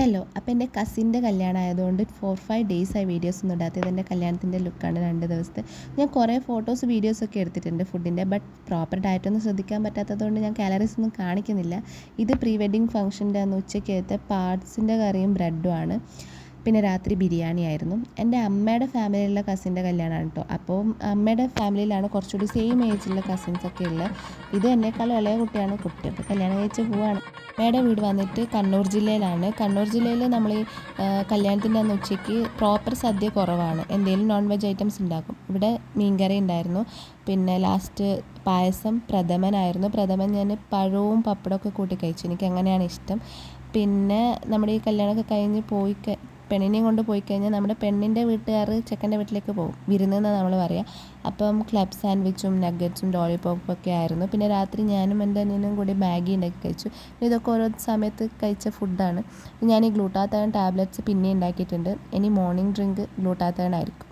Hello, അപ്പോൾ എൻ്റെ കസിൻ്റെ കല്യാണം ആയതുകൊണ്ട് 4-5 ഡേയ്സായി വീഡിയോസ് ഒന്നും ഇടാത്തത്. എൻ്റെ കല്യാണത്തിൻ്റെ ലുക്കാണ് 2 ദിവസത്തെ. ഞാൻ കുറേ ഫോട്ടോസ് വീഡിയോസൊക്കെ എടുത്തിട്ടുണ്ട് ഫുഡിൻ്റെ. ബട്ട് പ്രോപ്പർ ഡയറ്റൊന്നും ശ്രദ്ധിക്കാൻ പറ്റാത്തതുകൊണ്ട് ഞാൻ കാലറീസ് ഒന്നും കാണിക്കുന്നില്ല. ഇത് പ്രീ വെഡിങ് ഫംഗ്ഷൻ്റെ അന്ന് ഉച്ചയ്ക്കത്തെ പാർട്സിൻ്റെ കറിയും ബ്രെഡുമാണ്. പിന്നെ രാത്രി ബിരിയാണി ആയിരുന്നു. എൻ്റെ അമ്മയുടെ ഫാമിലിയിലുള്ള കസിൻ്റെ കല്യാണമാണ് കേട്ടോ. അപ്പോൾ അമ്മയുടെ ഫാമിലിയിലാണ് കുറച്ചുകൂടി സെയിം ഏജുള്ള കസിൻസൊക്കെ ഉള്ളത്. ഇത് എന്നെക്കാളും ഇളയ കുട്ടിയാണ്. കുട്ടിയൊക്കെ കല്യാണം കഴിച്ച് പോവാണ്. അമ്മയുടെ വീട് വന്നിട്ട് കണ്ണൂർ ജില്ലയിലാണ്. കണ്ണൂർ ജില്ലയിൽ നമ്മൾ ഈ കല്യാണത്തിൻ്റെ അന്ന് ഉച്ചയ്ക്ക് പ്രോപ്പർ സദ്യ കുറവാണ്. എന്തെങ്കിലും നോൺ വെജ് ഐറ്റംസ് ഉണ്ടാക്കും. ഇവിടെ മീൻകറി ഉണ്ടായിരുന്നു. പിന്നെ ലാസ്റ്റ് പായസം, പ്രഥമനായിരുന്നു. പ്രഥമൻ ഞാൻ പഴവും പപ്പടമൊക്കെ കൂട്ടി കഴിച്ചു. എനിക്ക് അങ്ങനെയാണ് ഇഷ്ടം. പിന്നെ നമ്മുടെ ഈ കല്യാണമൊക്കെ കഴിഞ്ഞ് പെണ്ണിനെയും കൊണ്ട് പോയി കഴിഞ്ഞാൽ നമ്മുടെ പെണ്ണിൻ്റെ വീട്ടുകാർ ചെക്കൻ്റെ വീട്ടിലേക്ക് പോകും. വിരുന്നെന്നാണ് നമ്മൾ പറയുക. അപ്പം ക്ലബ് സാൻഡ്വിച്ചും നഗ്ഗറ്റ്സും ലോളിപോപ്പൊക്കെ ആയിരുന്നു. പിന്നെ രാത്രി ഞാനും എൻ്റെ അനിയനും കൂടി മാഗി ഉണ്ടാക്കി കഴിച്ചു. ഇതൊക്കെ ഓരോ സമയത്ത് കഴിച്ച ഫുഡാണ്. ഞാൻ ഈ ഗ്ലൂട്ടാത്തയോൺ ടാബ്ലറ്റ്സ് പിന്നെ ഉണ്ടാക്കിയിട്ടുണ്ട്. ഇനി മോർണിംഗ് ഡ്രിങ്ക് ഗ്ലൂട്ടാത്തയോൺ ആയിരിക്കും.